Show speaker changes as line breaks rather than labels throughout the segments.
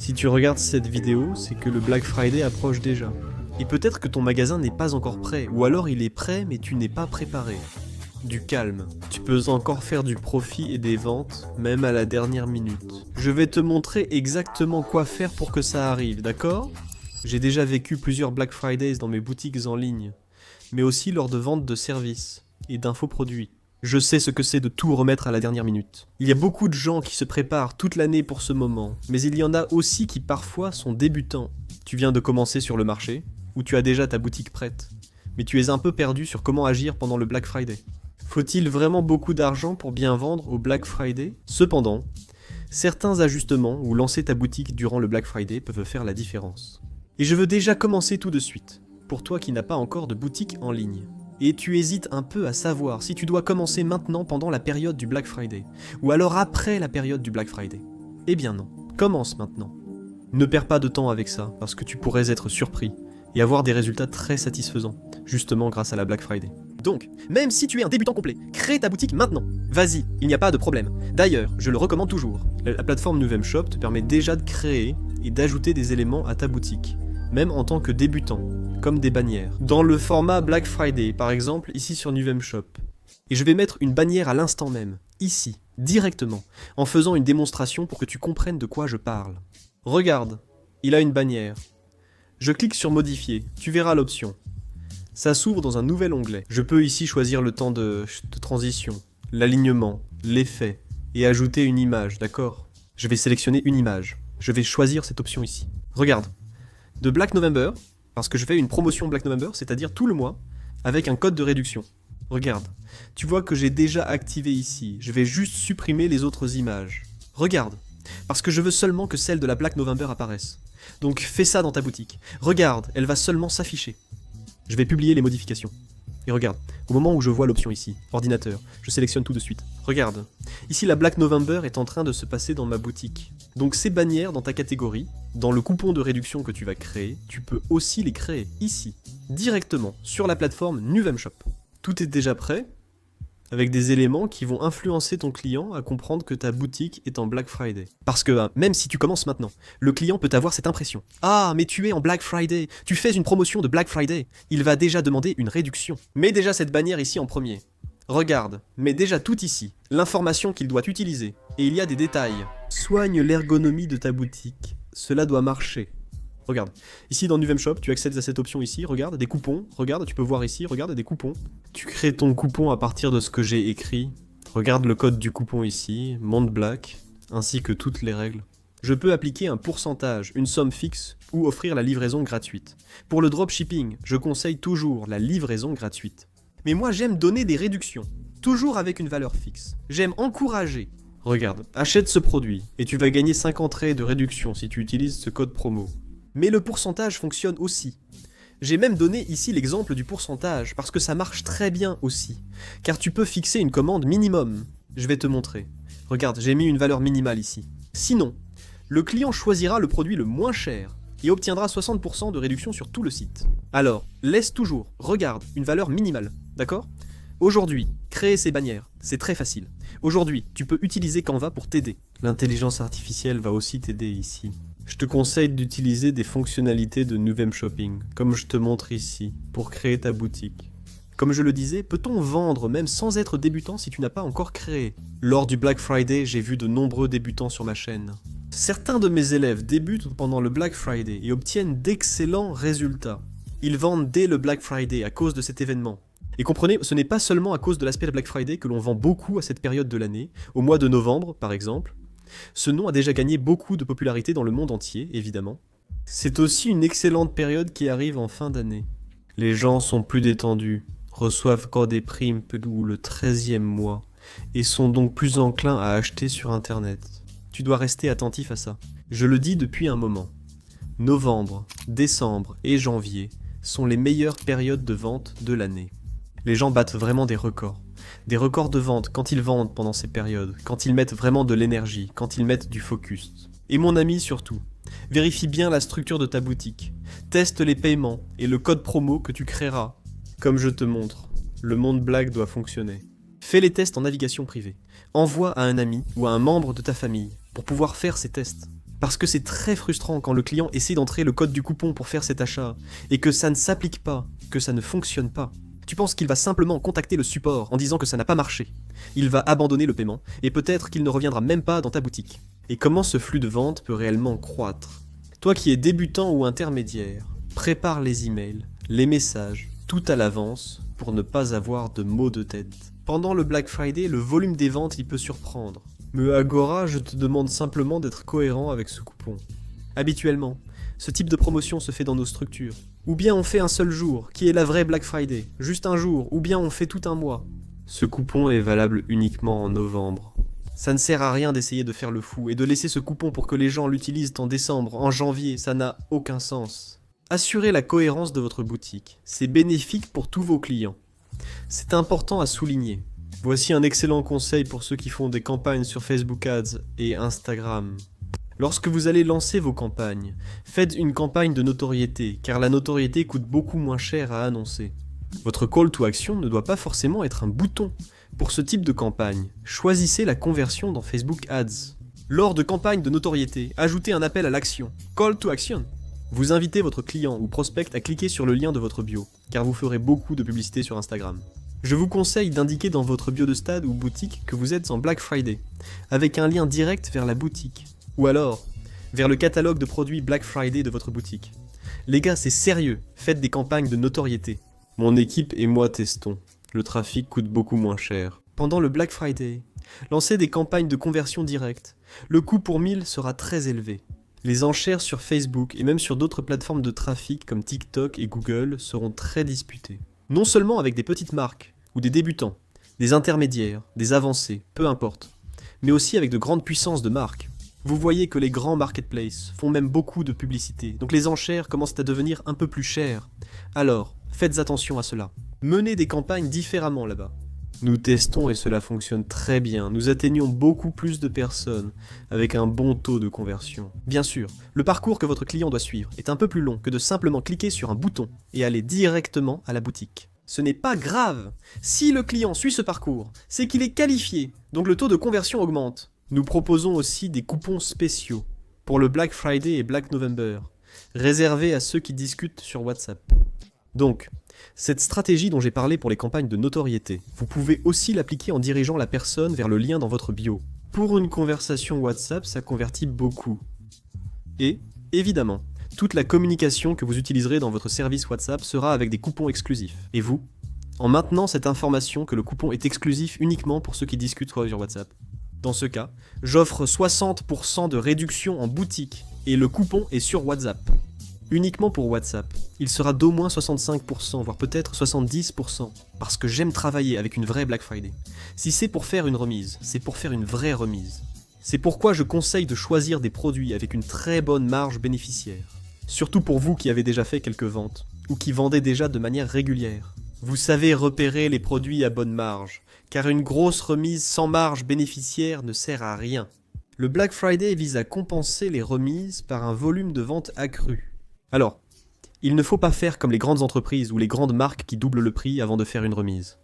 Si tu regardes cette vidéo, c'est que le Black Friday approche déjà. Et peut-être que ton magasin n'est pas encore prêt, ou alors il est prêt mais tu n'es pas préparé. Du calme. Tu peux encore faire du profit et des ventes, même à la dernière minute. Je vais te montrer exactement quoi faire pour que ça arrive, d'accord? J'ai déjà vécu plusieurs Black Fridays dans mes boutiques en ligne, mais aussi lors de ventes de services et d'infoproduits. Je sais ce que c'est de tout remettre à la dernière minute. Il y a beaucoup de gens qui se préparent toute l'année pour ce moment, mais il y en a aussi qui parfois sont débutants. Tu viens de commencer sur le marché, ou tu as déjà ta boutique prête, mais tu es un peu perdu sur comment agir pendant le Black Friday. Faut-il vraiment beaucoup d'argent pour bien vendre au Black Friday? Cependant, certains ajustements ou lancer ta boutique durant le Black Friday peuvent faire la différence. Et je veux déjà commencer tout de suite, pour toi qui n'as pas encore de boutique en ligne. Et tu hésites un peu à savoir si tu dois commencer maintenant pendant la période du Black Friday, ou alors après la période du Black Friday. Eh bien non, commence maintenant. Ne perds pas de temps avec ça, parce que tu pourrais être surpris, et avoir des résultats très satisfaisants, justement grâce à la Black Friday. Donc, même si tu es un débutant complet, crée ta boutique maintenant. Vas-y, il n'y a pas de problème. D'ailleurs, je le recommande toujours. La plateforme Nuvemshop te permet déjà de créer et d'ajouter des éléments à ta boutique, même en tant que débutant, comme des bannières. Dans le format Black Friday, par exemple, ici sur Nuvemshop. Et je vais mettre une bannière à l'instant même, ici, directement, en faisant une démonstration pour que tu comprennes de quoi je parle. Regarde, il a une bannière. Je clique sur modifier, tu verras l'option. Ça s'ouvre dans un nouvel onglet. Je peux ici choisir le temps de transition, l'alignement, l'effet, et ajouter une image, d'accord? Je vais sélectionner une image. Je vais choisir cette option ici. Regarde, de Black November, parce que je fais une promotion Black November, c'est-à-dire tout le mois, avec un code de réduction. Regarde, tu vois que j'ai déjà activé ici. Je vais juste supprimer les autres images. Regarde, parce que je veux seulement que celle de la Black November apparaisse. Donc fais ça dans ta boutique. Regarde, elle va seulement s'afficher. Je vais publier les modifications. Et regarde, au moment où je vois l'option ici, ordinateur, je sélectionne tout de suite. Regarde, ici la Black November est en train de se passer dans ma boutique. Donc ces bannières dans ta catégorie, dans le coupon de réduction que tu vas créer, tu peux aussi les créer ici, directement, sur la plateforme Nuvemshop. Tout est déjà prêt, avec des éléments qui vont influencer ton client à comprendre que ta boutique est en Black Friday. Parce que même si tu commences maintenant, le client peut avoir cette impression. Ah, mais tu es en Black Friday, tu fais une promotion de Black Friday, il va déjà demander une réduction. Mets déjà cette bannière ici en premier. Regarde, mets déjà tout ici, l'information qu'il doit utiliser. Et il y a des détails. Soigne l'ergonomie de ta boutique, cela doit marcher. Regarde, ici dans Nuvemshop, tu accèdes à cette option ici, regarde, des coupons, regarde, tu peux voir ici, regarde, des coupons. Tu crées ton coupon à partir de ce que j'ai écrit. Regarde le code du coupon ici, Monde Black, ainsi que toutes les règles. Je peux appliquer un pourcentage, une somme fixe, ou offrir la livraison gratuite. Pour le dropshipping, je conseille toujours la livraison gratuite. Mais moi j'aime donner des réductions, toujours avec une valeur fixe. J'aime encourager. Regarde, achète ce produit, et tu vas gagner 50 traits de réduction si tu utilises ce code promo. Mais le pourcentage fonctionne aussi. J'ai même donné ici l'exemple du pourcentage, parce que ça marche très bien aussi. Car tu peux fixer une commande minimum. Je vais te montrer. Regarde, j'ai mis une valeur minimale ici. Sinon, le client choisira le produit le moins cher et obtiendra 60% de réduction sur tout le site. Alors, laisse toujours, regarde, une valeur minimale, d'accord? Aujourd'hui, créer ces bannières, c'est très facile. Aujourd'hui, tu peux utiliser Canva pour t'aider. L'intelligence artificielle va aussi t'aider ici. Je te conseille d'utiliser des fonctionnalités de Nuvemshopping, comme je te montre ici, pour créer ta boutique. Comme je le disais, peut-on vendre même sans être débutant si tu n'as pas encore créé? Lors du Black Friday, j'ai vu de nombreux débutants sur ma chaîne. Certains de mes élèves débutent pendant le Black Friday et obtiennent d'excellents résultats. Ils vendent dès le Black Friday à cause de cet événement. Et comprenez, ce n'est pas seulement à cause de l'aspect de Black Friday que l'on vend beaucoup à cette période de l'année, au mois de novembre par exemple. Ce nom a déjà gagné beaucoup de popularité dans le monde entier, évidemment. C'est aussi une excellente période qui arrive en fin d'année. Les gens sont plus détendus, reçoivent encore des primes ou le 13e mois, et sont donc plus enclins à acheter sur internet. Tu dois rester attentif à ça. Je le dis depuis un moment. Novembre, décembre et janvier sont les meilleures périodes de vente de l'année. Les gens battent vraiment des records. Des records de vente quand ils vendent pendant ces périodes, quand ils mettent vraiment de l'énergie, quand ils mettent du focus. Et mon ami surtout, vérifie bien la structure de ta boutique. Teste les paiements et le code promo que tu créeras. Comme je te montre, le monde black doit fonctionner. Fais les tests en navigation privée. Envoie à un ami ou à un membre de ta famille pour pouvoir faire ces tests. Parce que c'est très frustrant quand le client essaie d'entrer le code du coupon pour faire cet achat, et que ça ne s'applique pas, que ça ne fonctionne pas. Tu penses qu'il va simplement contacter le support en disant que ça n'a pas marché. Il va abandonner le paiement, et peut-être qu'il ne reviendra même pas dans ta boutique. Et comment ce flux de vente peut réellement croître? Toi qui es débutant ou intermédiaire, prépare les emails, les messages, tout à l'avance pour ne pas avoir de maux de tête. Pendant le Black Friday, le volume des ventes il peut surprendre. Mais Agora, je te demande simplement d'être cohérent avec ce coupon. Habituellement, ce type de promotion se fait dans nos structures. Ou bien on fait un seul jour, qui est la vraie Black Friday, juste un jour, ou bien on fait tout un mois. Ce coupon est valable uniquement en novembre. Ça ne sert à rien d'essayer de faire le fou et de laisser ce coupon pour que les gens l'utilisent en décembre, en janvier, ça n'a aucun sens. Assurez la cohérence de votre boutique, c'est bénéfique pour tous vos clients. C'est important à souligner. Voici un excellent conseil pour ceux qui font des campagnes sur Facebook Ads et Instagram. Lorsque vous allez lancer vos campagnes, faites une campagne de notoriété, car la notoriété coûte beaucoup moins cher à annoncer. Votre call to action ne doit pas forcément être un bouton. Pour ce type de campagne, choisissez la conversion dans Facebook Ads. Lors de campagnes de notoriété, ajoutez un appel à l'action, call to action. Vous invitez votre client ou prospect à cliquer sur le lien de votre bio, car vous ferez beaucoup de publicité sur Instagram. Je vous conseille d'indiquer dans votre bio de stade ou boutique que vous êtes en Black Friday, avec un lien direct vers la boutique, ou alors vers le catalogue de produits Black Friday de votre boutique. Les gars, c'est sérieux, faites des campagnes de notoriété. Mon équipe et moi testons, le trafic coûte beaucoup moins cher. Pendant le Black Friday, lancez des campagnes de conversion directe. Le coût pour 1000 sera très élevé. Les enchères sur Facebook et même sur d'autres plateformes de trafic comme TikTok et Google seront très disputées. Non seulement avec des petites marques, ou des débutants, des intermédiaires, des avancés, peu importe, mais aussi avec de grandes puissances de marques. Vous voyez que les grands marketplaces font même beaucoup de publicité, donc les enchères commencent à devenir un peu plus chères. Alors, faites attention à cela. Menez des campagnes différemment là-bas. Nous testons et cela fonctionne très bien. Nous atteignons beaucoup plus de personnes avec un bon taux de conversion. Bien sûr, le parcours que votre client doit suivre est un peu plus long que de simplement cliquer sur un bouton et aller directement à la boutique. Ce n'est pas grave. Si le client suit ce parcours, c'est qu'il est qualifié, donc le taux de conversion augmente. Nous proposons aussi des coupons spéciaux pour le Black Friday et Black November, réservés à ceux qui discutent sur WhatsApp. Donc, cette stratégie dont j'ai parlé pour les campagnes de notoriété, vous pouvez aussi l'appliquer en dirigeant la personne vers le lien dans votre bio. Pour une conversation WhatsApp, ça convertit beaucoup. Et, évidemment, toute la communication que vous utiliserez dans votre service WhatsApp sera avec des coupons exclusifs. Et vous, en maintenant cette information que le coupon est exclusif uniquement pour ceux qui discutent sur WhatsApp. Dans ce cas, j'offre 60% de réduction en boutique et le coupon est sur WhatsApp. Uniquement pour WhatsApp, il sera d'au moins 65%, voire peut-être 70%, parce que j'aime travailler avec une vraie Black Friday. Si c'est pour faire une remise, c'est pour faire une vraie remise. C'est pourquoi je conseille de choisir des produits avec une très bonne marge bénéficiaire. Surtout pour vous qui avez déjà fait quelques ventes, ou qui vendez déjà de manière régulière. Vous savez repérer les produits à bonne marge, car une grosse remise sans marge bénéficiaire ne sert à rien. Le Black Friday vise à compenser les remises par un volume de vente accru. Alors, il ne faut pas faire comme les grandes entreprises ou les grandes marques qui doublent le prix avant de faire une remise.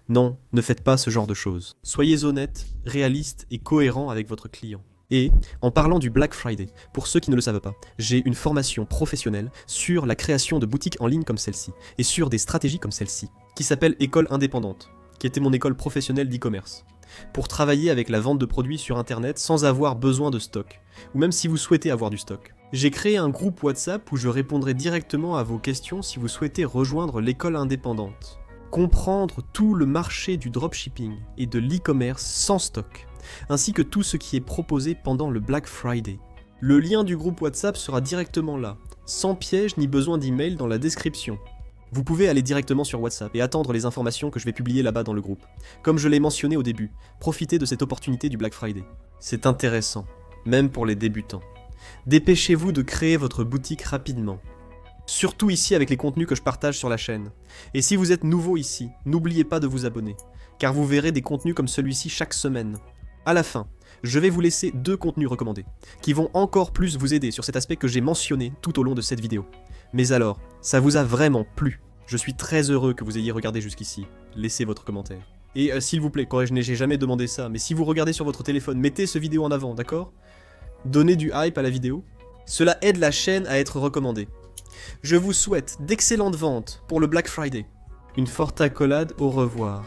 Non, ne faites pas ce genre de choses. Soyez honnête, réaliste et cohérent avec votre client. Et, en parlant du Black Friday, pour ceux qui ne le savent pas, j'ai une formation professionnelle sur la création de boutiques en ligne comme celle-ci, et sur des stratégies comme celle-ci, qui s'appelle École Indépendante, qui était mon école professionnelle d'e-commerce, pour travailler avec la vente de produits sur Internet sans avoir besoin de stock, ou même si vous souhaitez avoir du stock. J'ai créé un groupe WhatsApp où je répondrai directement à vos questions si vous souhaitez rejoindre l'école indépendante. Comprendre tout le marché du dropshipping et de l'e-commerce sans stock, ainsi que tout ce qui est proposé pendant le Black Friday. Le lien du groupe WhatsApp sera directement là, sans piège ni besoin d'email dans la description. Vous pouvez aller directement sur WhatsApp et attendre les informations que je vais publier là-bas dans le groupe. Comme je l'ai mentionné au début, profitez de cette opportunité du Black Friday. C'est intéressant, même pour les débutants. Dépêchez-vous de créer votre boutique rapidement. Surtout ici avec les contenus que je partage sur la chaîne. Et si vous êtes nouveau ici, n'oubliez pas de vous abonner, car vous verrez des contenus comme celui-ci chaque semaine. À la fin, je vais vous laisser 2 contenus recommandés, qui vont encore plus vous aider sur cet aspect que j'ai mentionné tout au long de cette vidéo. Mais alors, ça vous a vraiment plu? Je suis très heureux que vous ayez regardé jusqu'ici. Laissez votre commentaire. Et s'il vous plaît, j'ai jamais demandé ça, mais si vous regardez sur votre téléphone, mettez ce vidéo en avant, d'accord? Donner du hype à la vidéo. Cela aide la chaîne à être recommandée. Je vous souhaite d'excellentes ventes pour le Black Friday. Une forte accolade, au revoir.